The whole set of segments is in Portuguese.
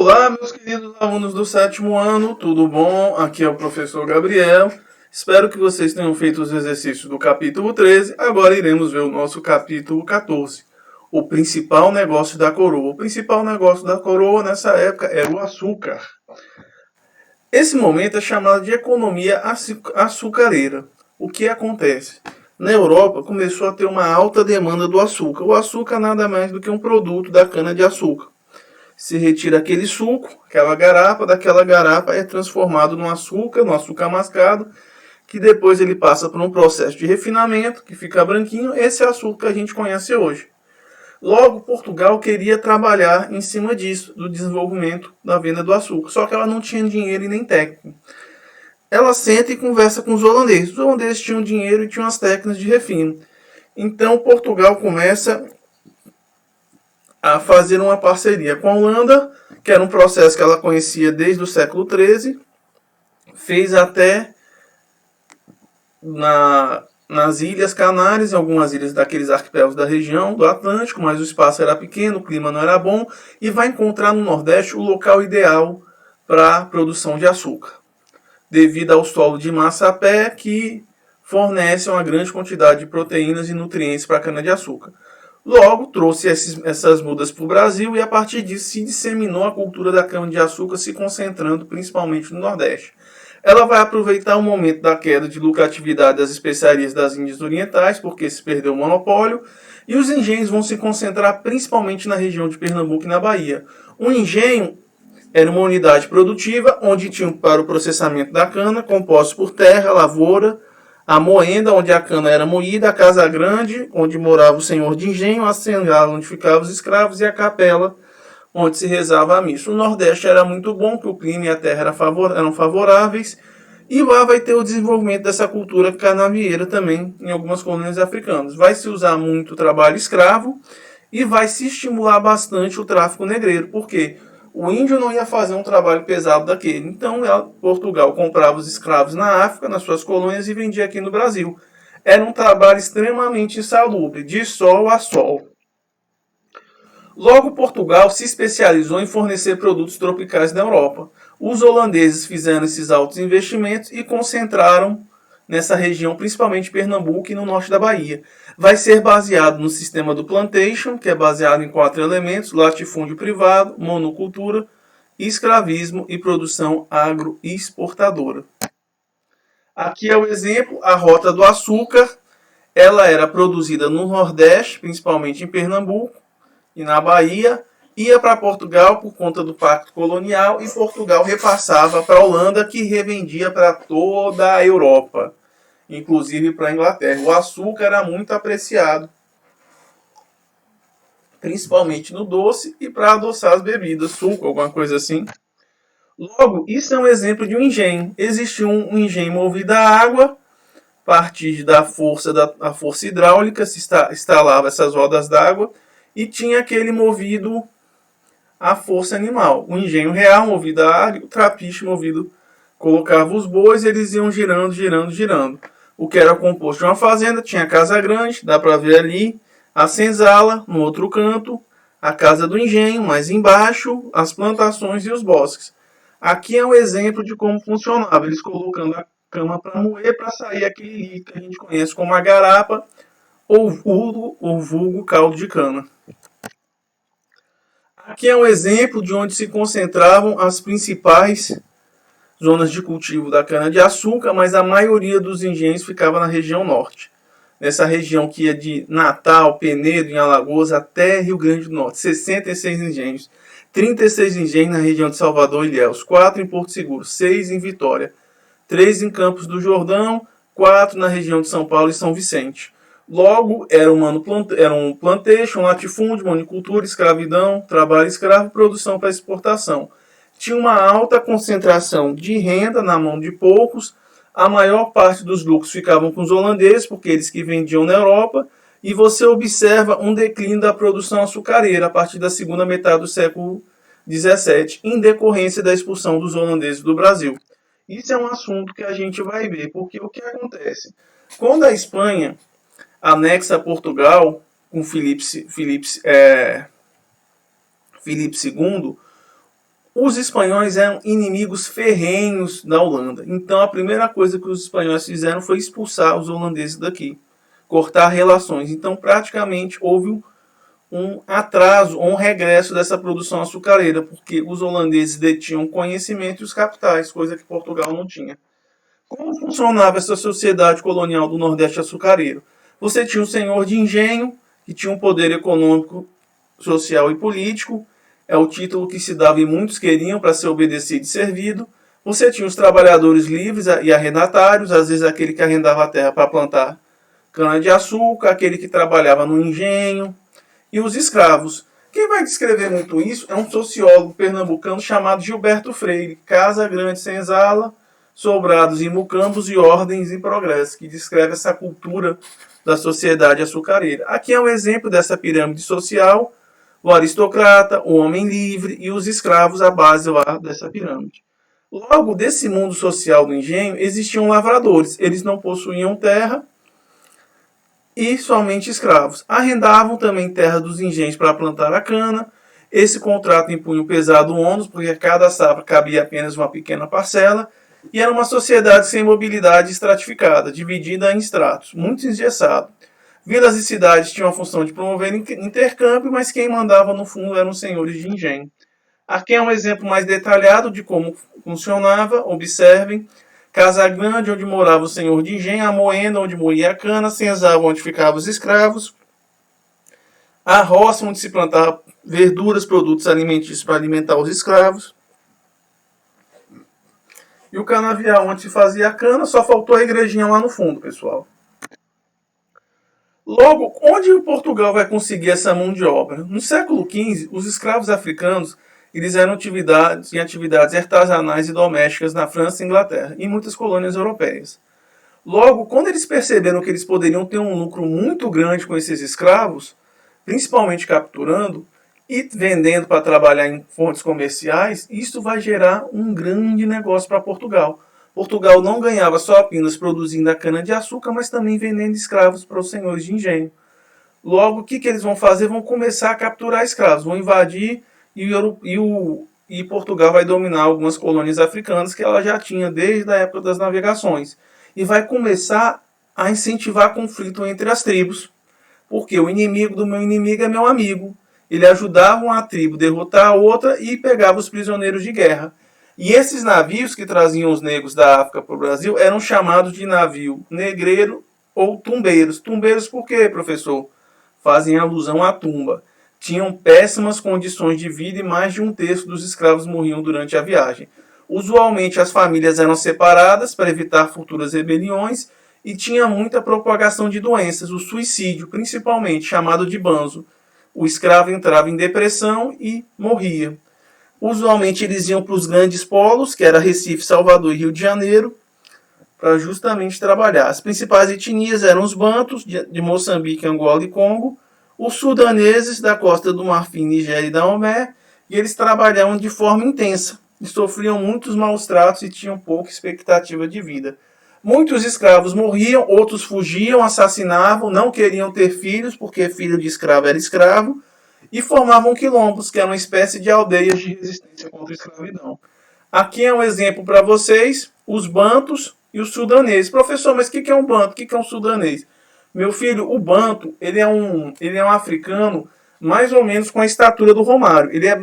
Olá, meus queridos alunos do sétimo ano, tudo bom? Aqui é o professor Gabriel. Espero que vocês tenham feito os exercícios do capítulo 13. Agora iremos ver o nosso capítulo 14. O principal negócio da coroa. O principal negócio da coroa nessa época era o açúcar. Esse momento é chamado de economia açucareira. O que acontece? Na Europa começou a ter uma alta demanda do açúcar. O açúcar nada mais do que um produto da cana-de-açúcar. Se retira aquele suco, aquela garapa, daquela garapa é transformado no açúcar mascado, que depois ele passa por um processo de refinamento, que fica branquinho, esse é açúcar que a gente conhece hoje. Logo, Portugal queria trabalhar em cima disso, do desenvolvimento da venda do açúcar, só que ela não tinha dinheiro e nem técnico. Ela senta e conversa com os holandeses. Os holandeses tinham dinheiro e tinham as técnicas de refino. Então, Portugal começa a fazer uma parceria com a Holanda, que era um processo que ela conhecia desde o século XIII, fez até nas Ilhas Canárias, em algumas ilhas daqueles arquipélagos da região do Atlântico, mas o espaço era pequeno, o clima não era bom, e vai encontrar no Nordeste o local ideal para a produção de açúcar, devido ao solo de massapé que fornece uma grande quantidade de proteínas e nutrientes para a cana-de-açúcar. Logo, trouxe essas mudas para o Brasil e, a partir disso, se disseminou a cultura da cana-de-açúcar, se concentrando principalmente no Nordeste. Ela vai aproveitar o momento da queda de lucratividade das especiarias das Índias Orientais, porque se perdeu o monopólio, e os engenhos vão se concentrar principalmente na região de Pernambuco e na Bahia. Um engenho era uma unidade produtiva onde tinha para o processamento da cana, composto por terra, lavoura, a moenda, onde a cana era moída, a casa grande, onde morava o senhor de engenho, a senzala, onde ficavam os escravos, e a capela, onde se rezava a missa. O Nordeste era muito bom, que o clima e a terra eram favoráveis, e lá vai ter o desenvolvimento dessa cultura canavieira também em algumas colônias africanas. Vai se usar muito o trabalho escravo e vai se estimular bastante o tráfico negreiro. Por quê? O índio não ia fazer um trabalho pesado daquele. Então, Portugal comprava os escravos na África, nas suas colônias, e vendia aqui no Brasil. Era um trabalho extremamente insalubre, de sol a sol. Logo, Portugal se especializou em fornecer produtos tropicais na Europa. Os holandeses fizeram esses altos investimentos e concentraram nessa região, principalmente Pernambuco e no norte da Bahia. Vai ser baseado no sistema do plantation, que é baseado em 4 elementos: latifúndio privado, monocultura, escravismo e produção agroexportadora. Aqui é o exemplo, a rota do açúcar. Ela era produzida no Nordeste, principalmente em Pernambuco e na Bahia, ia para Portugal por conta do Pacto Colonial, e Portugal repassava para a Holanda, que revendia para toda a Europa, inclusive para a Inglaterra. O açúcar era muito apreciado, principalmente no doce e para adoçar as bebidas, suco, alguma coisa assim. Logo, isso é um exemplo de um engenho. Existe um engenho movido a água, a partir da força hidráulica, se instalava essas rodas d'água, e tinha aquele movido a força animal. O engenho real movido a ar, e o trapiche movido, colocava os bois e eles iam girando, girando, girando. O que era composto de uma fazenda, tinha a casa grande, dá para ver ali, a senzala, no outro canto, a casa do engenho, mais embaixo, as plantações e os bosques. Aqui é um exemplo de como funcionava, eles colocando a cama para moer, para sair aquele líquido que a gente conhece como a garapa, ou vulgo caldo de cana. Aqui é um exemplo de onde se concentravam as principais zonas de cultivo da cana-de-açúcar, mas a maioria dos engenhos ficava na região norte. Nessa região que ia de Natal, Penedo, em Alagoas, até Rio Grande do Norte. 66 engenhos. 36 engenhos na região de Salvador e Ilhéus. 4 em Porto Seguro. 6 em Vitória. 3 em Campos do Jordão. 4 na região de São Paulo e São Vicente. Logo, era um plantation, latifúndio, monocultura, escravidão, trabalho escravo, produção para exportação. Tinha uma alta concentração de renda na mão de poucos. A maior parte dos lucros ficavam com os holandeses, porque eles que vendiam na Europa. E você observa um declínio da produção açucareira a partir da segunda metade do século XVII, em decorrência da expulsão dos holandeses do Brasil. Isso é um assunto que a gente vai ver, porque o que acontece? Quando a Espanha anexa Portugal com Filipe II, Os espanhóis eram inimigos ferrenhos da Holanda. Então a primeira coisa que os espanhóis fizeram foi expulsar os holandeses daqui, cortar relações. Então praticamente houve um atraso ou um regresso dessa produção açucareira, porque os holandeses detinham conhecimento e os capitais, coisa que Portugal não tinha. Como funcionava essa sociedade colonial do Nordeste açucareiro? Você tinha um senhor de engenho, que tinha um poder econômico, social e político, é o título que se dava e muitos queriam para ser obedecido e servido. Você tinha os trabalhadores livres e arrendatários, às vezes aquele que arrendava a terra para plantar cana-de-açúcar, aquele que trabalhava no engenho, e os escravos. Quem vai descrever muito isso é um sociólogo pernambucano chamado Gilberto Freire, Casa Grande Senzala, Sobrados e Mucambos e Ordens e Progresso, que descreve essa cultura da sociedade açucareira. Aqui é um exemplo dessa pirâmide social, o aristocrata, o homem livre e os escravos à base lá dessa pirâmide. Logo, desse mundo social do engenho, existiam lavradores. Eles não possuíam terra e somente escravos. Arrendavam também terra dos engenhos para plantar a cana. Esse contrato impunha um pesado ônus, porque cada safra cabia apenas uma pequena parcela, e era uma sociedade sem mobilidade estratificada, dividida em estratos, muito engessado. Vilas e cidades tinham a função de promover intercâmbio, mas quem mandava no fundo eram os senhores de engenho. Aqui é um exemplo mais detalhado de como funcionava. Observem: Casa Grande, onde morava o senhor de engenho; a moenda, onde moía a cana; Senzala, onde ficavam os escravos; a roça, onde se plantava verduras, produtos alimentícios para alimentar os escravos; e o canavial, onde se fazia a cana. Só faltou a igrejinha lá no fundo, pessoal. Logo, onde Portugal vai conseguir essa mão de obra? No século XV, os escravos africanos eles eram atividades artesanais e domésticas na França e Inglaterra, e em muitas colônias europeias. Logo, quando eles perceberam que eles poderiam ter um lucro muito grande com esses escravos, principalmente capturando e vendendo para trabalhar em fontes comerciais, isso vai gerar um grande negócio para Portugal. Portugal não ganhava só apenas produzindo a cana-de-açúcar, mas também vendendo escravos para os senhores de engenho. Logo, o que eles vão fazer? Vão começar a capturar escravos, vão invadir e Portugal vai dominar algumas colônias africanas que ela já tinha desde a época das navegações. E vai começar a incentivar conflito entre as tribos, porque o inimigo do meu inimigo é meu amigo. Ele ajudava uma tribo a derrotar a outra e pegava os prisioneiros de guerra. E esses navios que traziam os negros da África para o Brasil eram chamados de navio negreiro ou tumbeiros. Tumbeiros por quê, professor? Fazem alusão à tumba. Tinham péssimas condições de vida e mais de um terço dos escravos morriam durante a viagem. Usualmente as famílias eram separadas para evitar futuras rebeliões e tinha muita propagação de doenças, o suicídio principalmente, chamado de banzo. O escravo entrava em depressão e morria. Usualmente eles iam para os grandes polos, que era Recife, Salvador e Rio de Janeiro, para justamente trabalhar. As principais etnias eram os bantos, de Moçambique, Angola e Congo, os sudaneses da Costa do Marfim, Nigéria e Daomé, e eles trabalhavam de forma intensa, e sofriam muitos maus tratos e tinham pouca expectativa de vida. Muitos escravos morriam, outros fugiam, assassinavam, não queriam ter filhos, porque filho de escravo era escravo, e formavam quilombos, que eram uma espécie de aldeias de resistência contra a escravidão. Aqui é um exemplo para vocês, os bantos e os sudaneses. Professor, mas o que é um banto? O que é um sudanês? Meu filho, o banto, ele é um africano mais ou menos com a estatura do Romário. Ele é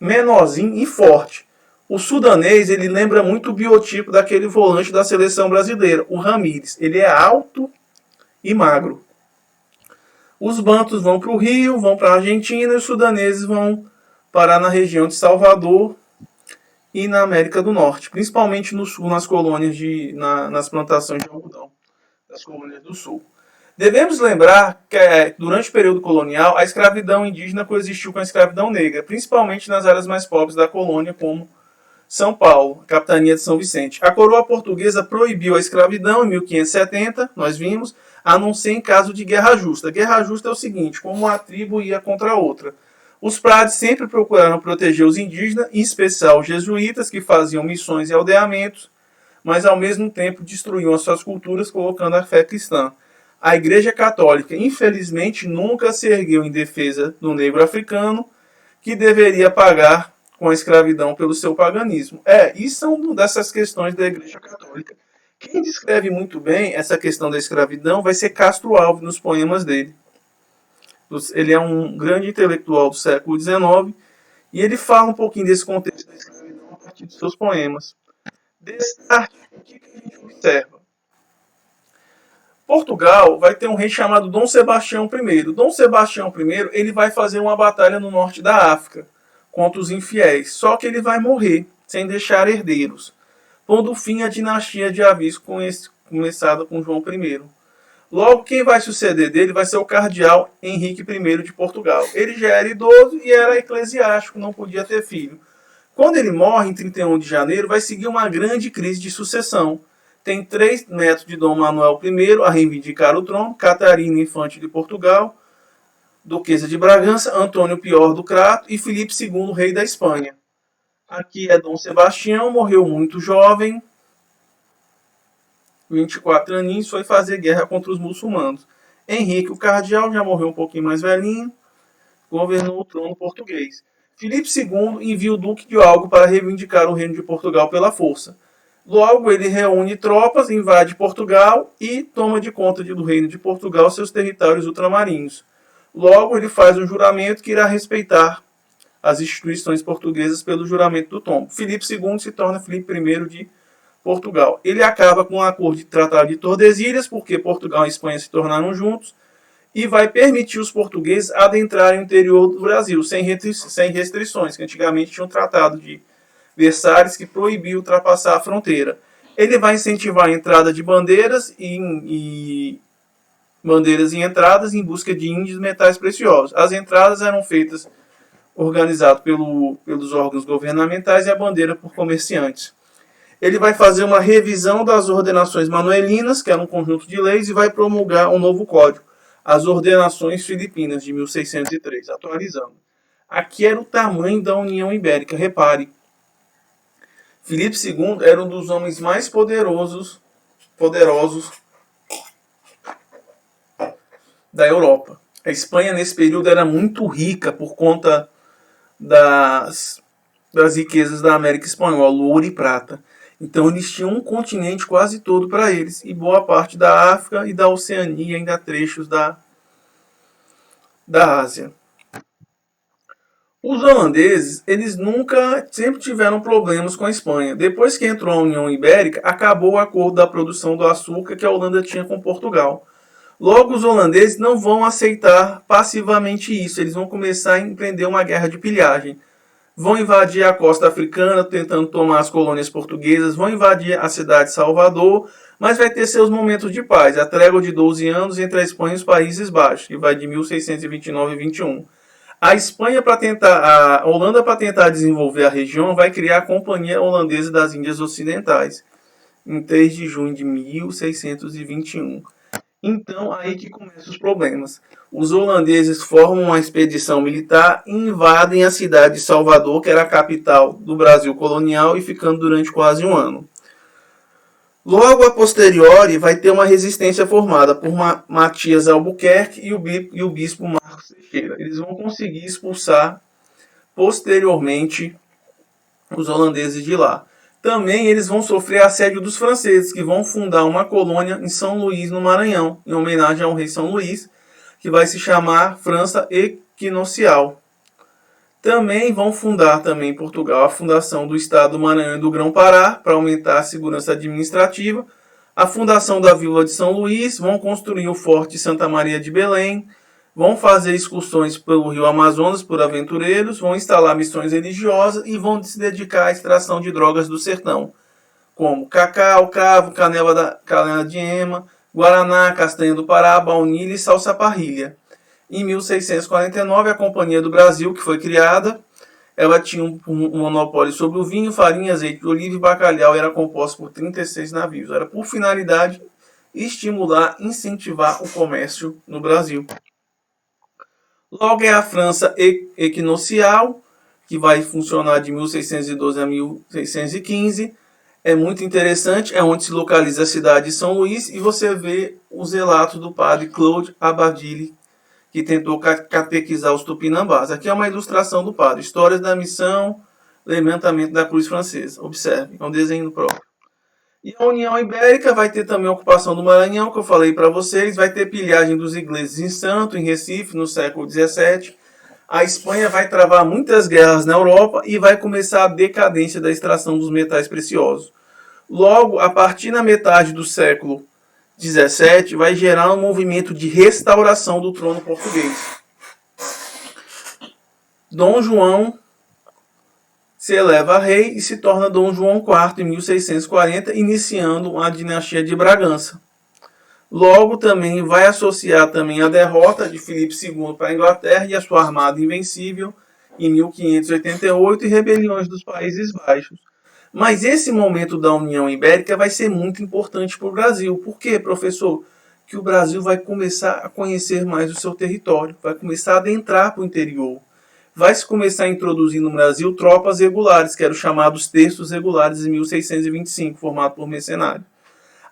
menorzinho e forte. O sudanês, ele lembra muito o biotipo daquele volante da seleção brasileira, o Ramires. Ele é alto e magro. Os bantos vão para o Rio, vão para a Argentina, e os sudaneses vão parar na região de Salvador e na América do Norte, principalmente no sul, nas colônias nas plantações de algodão, das colônias do sul. Devemos lembrar que durante o período colonial a escravidão indígena coexistiu com a escravidão negra, principalmente nas áreas mais pobres da colônia, como São Paulo, a capitania de São Vicente. A coroa portuguesa proibiu a escravidão em 1570, nós vimos, a não ser em caso de guerra justa. Guerra justa é o seguinte: como uma tribo ia contra a outra. Os frades sempre procuraram proteger os indígenas, em especial os jesuítas, que faziam missões e aldeamentos, mas ao mesmo tempo destruíam as suas culturas, colocando a fé cristã. A Igreja Católica, infelizmente, nunca se ergueu em defesa do negro africano, que deveria pagar com a escravidão pelo seu paganismo. Isso é uma dessas questões da Igreja Católica. Quem descreve muito bem essa questão da escravidão vai ser Castro Alves nos poemas dele. Ele é um grande intelectual do século XIX e ele fala um pouquinho desse contexto da escravidão a partir dos seus poemas. Destarte, o que a gente observa? Portugal vai ter um rei chamado Dom Sebastião I. Dom Sebastião I ele vai fazer uma batalha no norte da África contra os infiéis, só que ele vai morrer sem deixar herdeiros, pondo fim à dinastia de Avis começada com João I. Logo, quem vai suceder dele vai ser o cardeal Henrique I de Portugal. Ele já era idoso e era eclesiástico, não podia ter filho. Quando ele morre, em 31 de janeiro, vai seguir uma grande crise de sucessão. Tem 3 netos de Dom Manuel I a reivindicar o trono: Catarina, infante de Portugal, duquesa de Bragança, Antônio Pior do Crato e Filipe II, rei da Espanha. Aqui é Dom Sebastião, morreu muito jovem, 24 aninhos, foi fazer guerra contra os muçulmanos. Henrique, o cardeal, já morreu um pouquinho mais velhinho, governou o trono português. Filipe II envia o Duque de Algo para reivindicar o reino de Portugal pela força. Logo, ele reúne tropas, invade Portugal e toma de conta do reino de Portugal seus territórios ultramarinos. Logo, ele faz um juramento que irá respeitar as instituições portuguesas pelo juramento do tombo. Filipe II se torna Filipe I de Portugal. Ele acaba com um acordo de tratado de Tordesilhas, porque Portugal e Espanha se tornaram juntos, e vai permitir os portugueses adentrarem o interior do Brasil, sem restrições, que antigamente tinha um tratado de Versalhes que proibia ultrapassar a fronteira. Ele vai incentivar a entrada de bandeiras e entradas em busca de índios e metais preciosos. As entradas eram feitas organizadas pelos órgãos governamentais e a bandeira por comerciantes. Ele vai fazer uma revisão das ordenações manuelinas, que era um conjunto de leis, e vai promulgar um novo código, as Ordenações Filipinas, de 1603, atualizando. Aqui era o tamanho da União Ibérica. Repare, Filipe II era um dos homens mais poderosos da Europa. A Espanha, nesse período, era muito rica por conta das riquezas da América Espanhola, ouro e prata. Então, eles tinham um continente quase todo para eles, e boa parte da África e da Oceania, ainda trechos da Ásia. Os holandeses, eles sempre tiveram problemas com a Espanha. Depois que entrou a União Ibérica, acabou o acordo da produção do açúcar que a Holanda tinha com Portugal. Logo, os holandeses não vão aceitar passivamente isso. Eles vão começar a empreender uma guerra de pilhagem. Vão invadir a costa africana, tentando tomar as colônias portuguesas. Vão invadir a cidade de Salvador, mas vai ter seus momentos de paz. A trégua de 12 anos entre a Espanha e os Países Baixos, que vai de 1629 a 21. A Holanda, para tentar desenvolver a região, vai criar a Companhia Holandesa das Índias Ocidentais, em 3 de junho de 1621. Então, aí que começam os problemas. Os holandeses formam uma expedição militar e invadem a cidade de Salvador, que era a capital do Brasil colonial, e ficando durante quase um ano. Logo a posteriori, vai ter uma resistência formada por Matias Albuquerque e o bispo Marcos Teixeira. Eles vão conseguir expulsar posteriormente os holandeses de lá. Também eles vão sofrer assédio dos franceses, que vão fundar uma colônia em São Luís, no Maranhão, em homenagem ao rei São Luís, que vai se chamar França Equinocial. Também vão fundar em Portugal a fundação do Estado do Maranhão e do Grão-Pará, para aumentar a segurança administrativa, a fundação da Vila de São Luís, vão construir o Forte Santa Maria de Belém, vão fazer excursões pelo Rio Amazonas por aventureiros, vão instalar missões religiosas e vão se dedicar à extração de drogas do sertão, como cacau, cravo, canela de ema, guaraná, castanha do Pará, baunilha e salsa-parrilha. Em 1649, a Companhia do Brasil, que foi criada, ela tinha um monopólio sobre o vinho, farinha, azeite de oliva e bacalhau, e era composto por 36 navios. Era por finalidade estimular, incentivar o comércio no Brasil. Logo é a França Equinocial, que vai funcionar de 1612 a 1615. É muito interessante, é onde se localiza a cidade de São Luís, e você vê os relatos do padre Claude Abadile, que tentou catequizar os tupinambás. Aqui é uma ilustração do padre. Histórias da missão levantamento da cruz francesa. Observe, é um desenho próprio. E a União Ibérica vai ter também a ocupação do Maranhão, que eu falei para vocês, vai ter pilhagem dos ingleses em Santo, em Recife, no século XVII. A Espanha vai travar muitas guerras na Europa e vai começar a decadência da extração dos metais preciosos. Logo, a partir da metade do século XVII, vai gerar um movimento de restauração do trono português. Dom João se eleva a rei e se torna Dom João IV em 1640, iniciando a dinastia de Bragança. Logo também vai associar também a derrota de Filipe II para a Inglaterra e a sua armada invencível em 1588 e rebeliões dos Países Baixos. Mas esse momento da União Ibérica vai ser muito importante para o Brasil. Por quê, professor? Que o Brasil vai começar a conhecer mais o seu território, vai começar a adentrar para o interior. Vai se começar a introduzir no Brasil tropas regulares, que eram chamados terços regulares em 1625, formado por mercenários.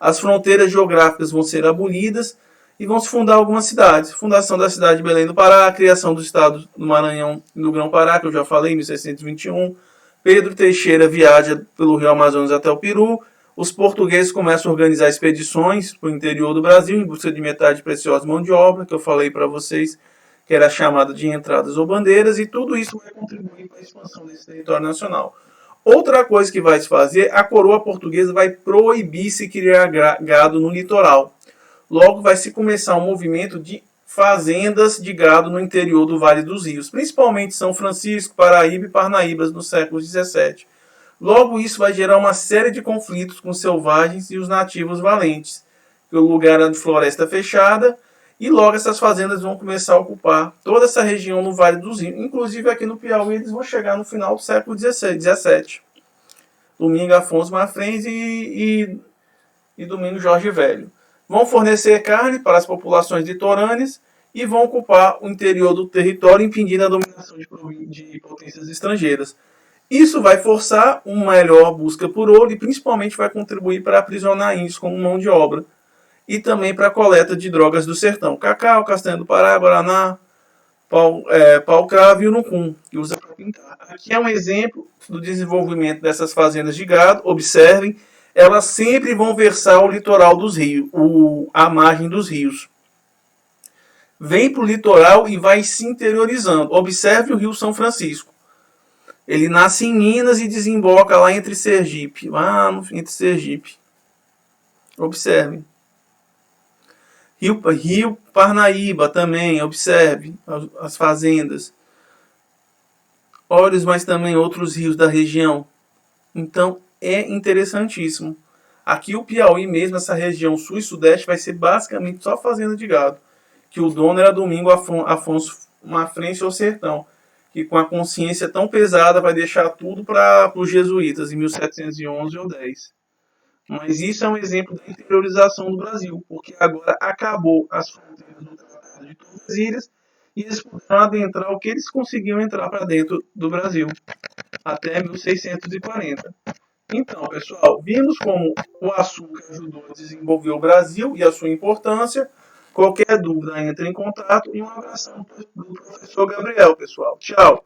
As fronteiras geográficas vão ser abolidas e vão se fundar algumas cidades. Fundação da cidade de Belém do Pará, a criação do estado do Maranhão e do Grão-Pará, que eu já falei, em 1621. Pedro Teixeira viaja pelo Rio Amazonas até o Peru. Os portugueses começam a organizar expedições para o interior do Brasil em busca de metais preciosos e mão de obra, que eu falei para vocês, que era chamada de entradas ou bandeiras, e tudo isso vai contribuir para a expansão desse território nacional. Outra coisa que vai se fazer, a coroa portuguesa vai proibir se criar gado no litoral. Logo vai se começar um movimento de fazendas de gado no interior do Vale dos Rios, principalmente São Francisco, Paraíba e Parnaíbas no século XVII. Logo isso vai gerar uma série de conflitos com os selvagens e os nativos valentes, que o lugar era de floresta fechada, e logo essas fazendas vão começar a ocupar toda essa região no Vale dos Rios. Inclusive aqui no Piauí eles vão chegar no final do século XVII. Domingo Afonso Mafrens e Domingo Jorge Velho. Vão fornecer carne para as populações litorâneas e vão ocupar o interior do território, impedindo a dominação de potências estrangeiras. Isso vai forçar uma melhor busca por ouro e principalmente vai contribuir para aprisionar índios como mão de obra. E também para a coleta de drogas do sertão. Cacau, castanha do Pará, guaraná, pau-cravo e urucum, que usa para pintar. Aqui é um exemplo do desenvolvimento dessas fazendas de gado. Observem, elas sempre vão versar o litoral dos rios, a margem dos rios. Vem para o litoral e vai se interiorizando. Observe o Rio São Francisco. Ele nasce em Minas e desemboca lá entre Sergipe. Entre Sergipe. Observem. Rio Parnaíba também, observe as fazendas. Olhos, mas também outros rios da região. Então, é interessantíssimo. Aqui o Piauí mesmo, essa região sul e sudeste, vai ser basicamente só fazenda de gado. Que o dono era Domingo Afonso Mafrens ou Sertão. Que com a consciência tão pesada vai deixar tudo para os jesuítas em 1711 ou 10. Mas isso é um exemplo da interiorização do Brasil, porque agora acabou as fronteiras do Tratado de Tordesilhas e eles puderam adentrar o que eles conseguiam entrar para dentro do Brasil, até 1640. Então, pessoal, vimos como o açúcar ajudou a desenvolver o Brasil e a sua importância. Qualquer dúvida, entre em contato e um abração do professor Gabriel, pessoal. Tchau!